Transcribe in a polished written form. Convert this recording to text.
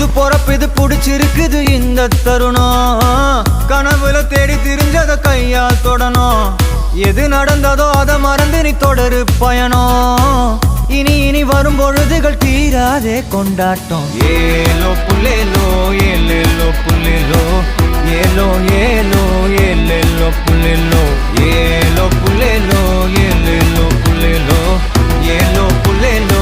புது பொறப்பு இது புடிச்சிருக்குது இந்த தருணம் கனவுல தேடி திரிஞ்சத கையால் தொடணும் எது நடந்ததோ அதை மறந்து நீ தொடரு பயணம் இனி இனி வரும் பொழுதுகள் தீராதே கொண்டாட்டம் ஏலோ புல்லேலோ ஏலேலோ புல்லேலோ ஏலோ ஏலோ ஏலேலோ புல்லேலோ ஏலோ புல்லேலோ ஏலேலோ புல்லேலோ ஏலோ புல்லேலோ